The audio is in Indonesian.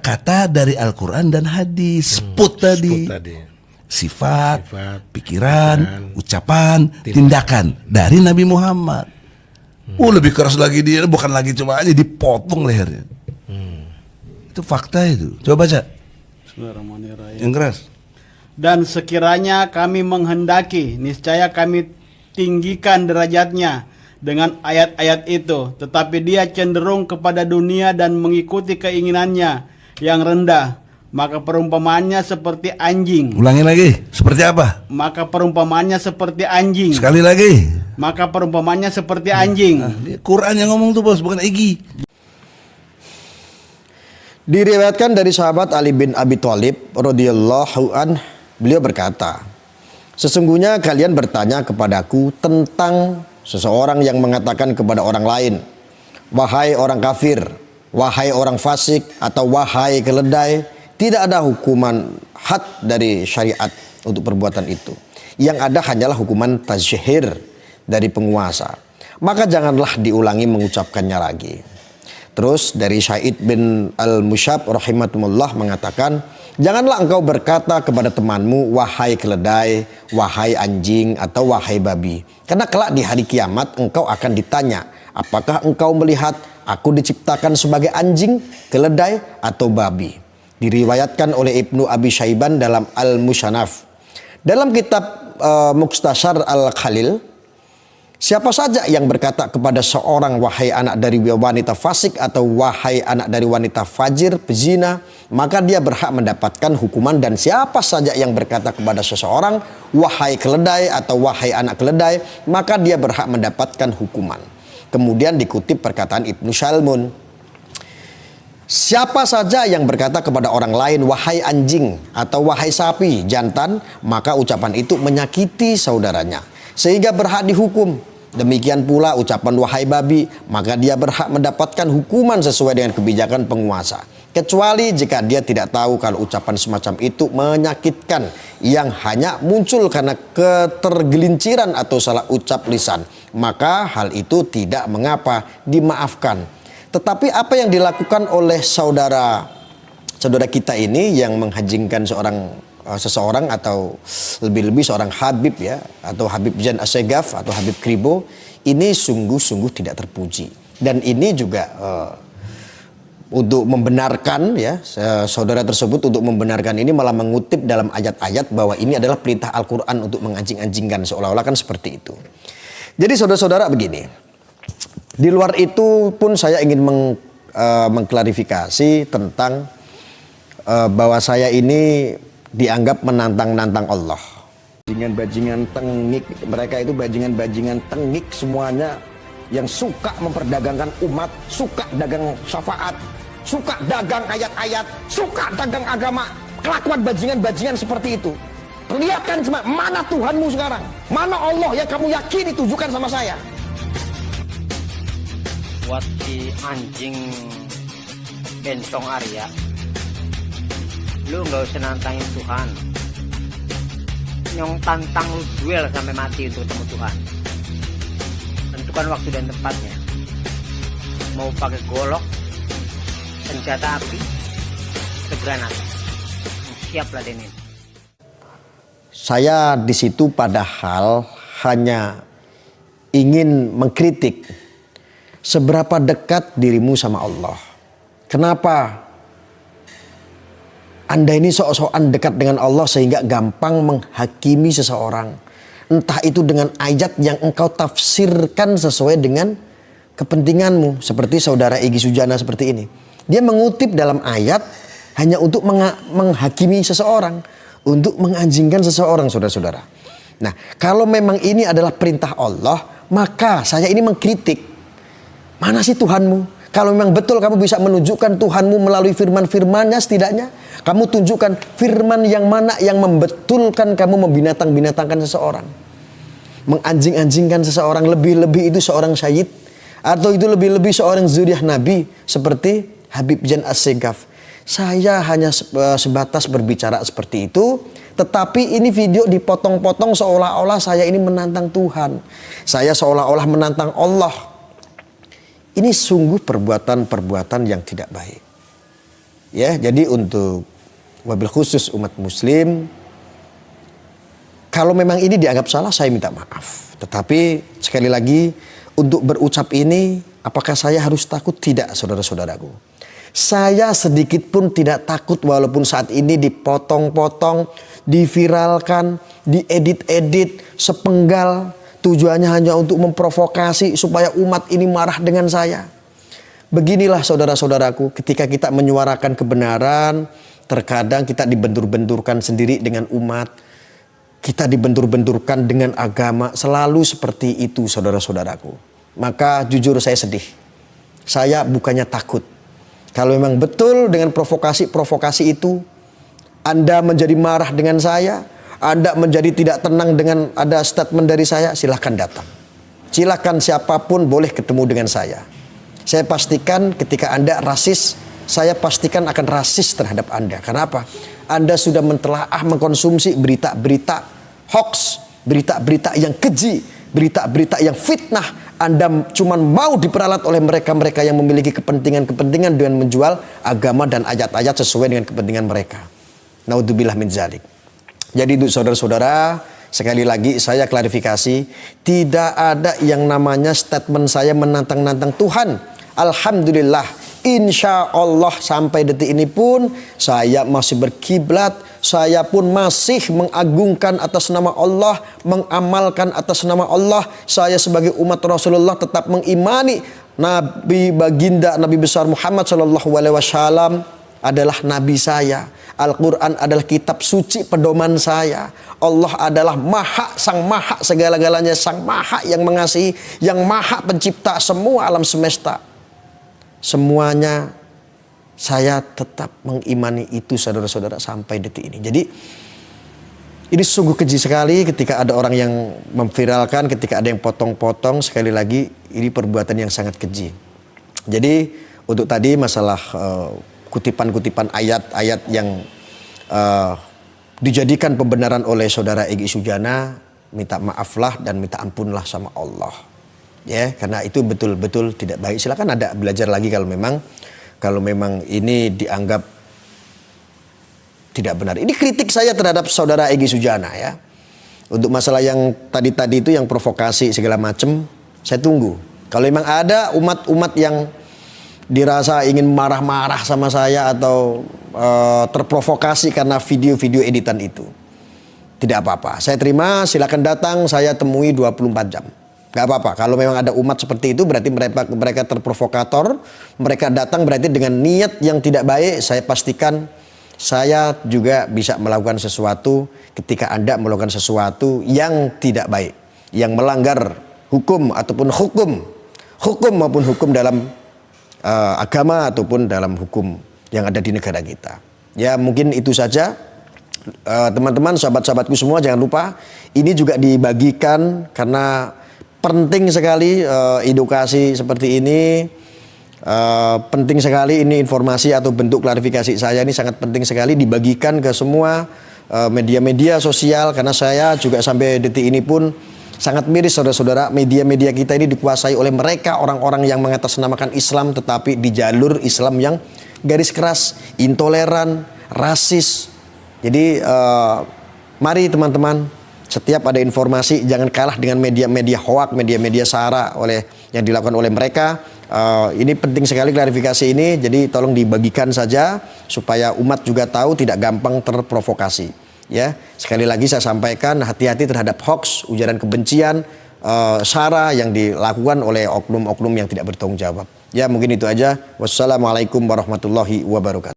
kata dari Al-Quran dan hadis. Sput tadi. Sifat, pikiran, ucapan, tindakan dari Nabi Muhammad. Lebih keras lagi dia, bukan lagi cuma aja dipotong lehernya. Itu fakta itu. Coba baca. Yang keras. Dan sekiranya kami menghendaki, niscaya kami tinggikan derajatnya dengan ayat-ayat itu, tetapi dia cenderung kepada dunia dan mengikuti keinginannya yang rendah. Maka perumpamaannya seperti anjing. Ulangi lagi, seperti apa? Maka perumpamaannya seperti anjing. Sekali lagi. Maka perumpamaannya seperti anjing. Quran yang ngomong tuh bos, bukan Egi. Diriwayatkan dari sahabat Ali bin Abi Thalib radhiyallahu an, beliau berkata, sesungguhnya kalian bertanya kepadaku tentang seseorang yang mengatakan kepada orang lain, wahai orang kafir, wahai orang fasik, atau wahai keledai. Tidak ada hukuman had dari syariat untuk perbuatan itu. Yang ada hanyalah hukuman tazhir dari penguasa. Maka janganlah diulangi mengucapkannya lagi. Terus dari Sa'id bin Al-Musyab rahimahumullah mengatakan, janganlah engkau berkata kepada temanmu, wahai keledai, wahai anjing, atau wahai babi. Karena kelak di hari kiamat engkau akan ditanya, apakah engkau melihat aku diciptakan sebagai anjing, keledai, atau babi. Diriwayatkan oleh Ibnu Abi Syaiban dalam Al-Musannaf. Dalam kitab Mukhtasar Al-Khalil, siapa saja yang berkata kepada seorang wahai anak dari wanita fasik atau wahai anak dari wanita fajir, pezina, maka dia berhak mendapatkan hukuman. Dan siapa saja yang berkata kepada seseorang wahai keledai atau wahai anak keledai, maka dia berhak mendapatkan hukuman. Kemudian dikutip perkataan Ibnu Salmun, siapa saja yang berkata kepada orang lain wahai anjing atau wahai sapi jantan, maka ucapan itu menyakiti saudaranya sehingga berhak dihukum. Demikian pula ucapan wahai babi, maka dia berhak mendapatkan hukuman sesuai dengan kebijakan penguasa, kecuali jika dia tidak tahu kalau ucapan semacam itu menyakitkan yang hanya muncul karena ketergelinciran atau salah ucap lisan, maka hal itu tidak mengapa, dimaafkan. Tetapi apa yang dilakukan oleh saudara kita ini yang menghajingkan seseorang atau lebih-lebih seorang Habib ya, atau Habib Jan Assegaf atau Habib Kribo, ini sungguh-sungguh tidak terpuji. Dan ini juga untuk membenarkan ya, saudara tersebut untuk membenarkan ini malah mengutip dalam ayat-ayat bahwa ini adalah perintah Al-Quran untuk menganjing-anjingkan, seolah-olah kan seperti itu. Jadi saudara-saudara begini, di luar itu pun saya ingin mengklarifikasi tentang bahwa saya ini dianggap menantang-nantang Allah. Bajingan-bajingan tengik, mereka itu bajingan-bajingan tengik semuanya yang suka memperdagangkan umat, suka dagang syafaat, suka dagang ayat-ayat, suka dagang agama. Kelakuan bajingan-bajingan seperti itu. Perlihatkan mana Tuhanmu sekarang, mana Allah yang kamu yakini, tunjukkan sama saya. Buat si anjing bencong Arya, lu gak usah nantangin Tuhan. Nyong tantang lu duel sampai mati untuk ketemu Tuhan. Tentukan waktu dan tempatnya. Mau pakai golok, senjata api, atau granat, siap ladenin. Saya di situ padahal hanya ingin mengkritik seberapa dekat dirimu sama Allah. Kenapa Anda ini sok-sokan dekat dengan Allah sehingga gampang menghakimi seseorang? Entah itu dengan ayat yang engkau tafsirkan sesuai dengan kepentinganmu. Seperti saudara Egy Sujana seperti ini. Dia mengutip dalam ayat hanya untuk menghakimi seseorang, untuk menganjingkan seseorang, saudara-saudara. Nah, kalau memang ini adalah perintah Allah, maka saya ini mengkritik. Mana sih Tuhanmu? Kalau memang betul kamu bisa menunjukkan Tuhanmu melalui firman-firmannya, setidaknya kamu tunjukkan firman yang mana yang membetulkan kamu membinatang-binatangkan seseorang, menganjing-anjingkan seseorang, lebih-lebih itu seorang syahid, atau itu lebih-lebih seorang zuriyah Nabi seperti Habib Jan Assegaf. Saya hanya sebatas berbicara seperti itu, tetapi ini video dipotong-potong seolah-olah saya ini menantang Tuhan, saya seolah-olah menantang Allah. Ini sungguh perbuatan-perbuatan yang tidak baik. Ya, jadi untuk wabil khusus umat muslim, kalau memang ini dianggap salah, saya minta maaf. Tetapi sekali lagi, untuk berucap ini, apakah saya harus takut? Tidak, saudara-saudaraku. Saya sedikit pun tidak takut walaupun saat ini dipotong-potong, diviralkan, diedit-edit, sepenggal. Tujuannya hanya untuk memprovokasi supaya umat ini marah dengan saya. Beginilah saudara-saudaraku, ketika kita menyuarakan kebenaran, terkadang kita dibentur-benturkan sendiri dengan umat. Kita dibentur-benturkan dengan agama, selalu seperti itu saudara-saudaraku. Maka jujur saya sedih. Saya bukannya takut. Kalau memang betul dengan provokasi-provokasi itu, Anda menjadi marah dengan saya, Anda menjadi tidak tenang dengan ada statement dari saya, silahkan datang. Silahkan siapapun boleh ketemu dengan saya. Saya pastikan ketika Anda rasis, saya pastikan akan rasis terhadap Anda. Kenapa? Anda sudah mentelaah mengkonsumsi berita-berita hoax, berita-berita yang keji, berita-berita yang fitnah. Anda cuma mau diperalat oleh mereka-mereka yang memiliki kepentingan-kepentingan dengan menjual agama dan ayat-ayat sesuai dengan kepentingan mereka. Naudzubillah min dzalik. Jadi untuk saudara-saudara, sekali lagi saya klarifikasi, tidak ada yang namanya statement saya menantang-nantang Tuhan. Alhamdulillah, insya Allah sampai detik ini pun saya masih berkiblat, saya pun masih mengagungkan atas nama Allah, mengamalkan atas nama Allah. Saya sebagai umat Rasulullah tetap mengimani Nabi baginda Nabi besar Muhammad SAW adalah Nabi saya. Al-Quran adalah kitab suci pedoman saya. Allah adalah maha, sang maha segala-galanya, sang maha yang mengasihi, yang maha pencipta semua alam semesta. Semuanya saya tetap mengimani itu saudara-saudara sampai detik ini. Jadi ini sungguh keji sekali ketika ada orang yang memviralkan, ketika ada yang potong-potong. Sekali lagi ini perbuatan yang sangat keji. Jadi untuk tadi masalah kutipan-kutipan ayat-ayat yang dijadikan pembenaran oleh saudara Egy Sujana, minta maaflah dan minta ampunlah sama Allah. Ya, karena itu betul-betul tidak baik. Silakan ada belajar lagi kalau memang ini dianggap tidak benar. Ini kritik saya terhadap saudara Egy Sujana ya. Untuk masalah yang tadi itu yang provokasi segala macam, saya tunggu. Kalau memang ada umat-umat yang dirasa ingin marah-marah sama saya atau terprovokasi karena video-video editan itu, tidak apa-apa. Saya terima, silakan datang, saya temui 24 jam. Gak apa-apa. Kalau memang ada umat seperti itu berarti mereka terprovokator. Mereka datang berarti dengan niat yang tidak baik. Saya pastikan saya juga bisa melakukan sesuatu ketika Anda melakukan sesuatu yang tidak baik, yang melanggar hukum ataupun hukum maupun hukum dalam agama ataupun dalam hukum yang ada di negara kita. Ya mungkin itu saja. Teman-teman, sahabat-sahabatku semua, jangan lupa ini juga dibagikan karena penting sekali edukasi seperti ini, penting sekali ini informasi atau bentuk klarifikasi saya ini sangat penting sekali dibagikan ke semua media-media sosial, karena saya juga sampai detik ini pun sangat miris saudara-saudara, media-media kita ini dikuasai oleh mereka, orang-orang yang mengatasnamakan Islam tetapi di jalur Islam yang garis keras, intoleran, rasis. Jadi mari teman-teman, setiap ada informasi jangan kalah dengan media-media hoak, media-media sara yang dilakukan oleh mereka. Ini penting sekali klarifikasi ini, jadi tolong dibagikan saja supaya umat juga tahu, tidak gampang terprovokasi. Ya, sekali lagi saya sampaikan, hati-hati terhadap hoax, ujaran kebencian, sara yang dilakukan oleh oknum-oknum yang tidak bertanggung jawab. Ya mungkin itu aja. Wassalamualaikum warahmatullahi wabarakatuh.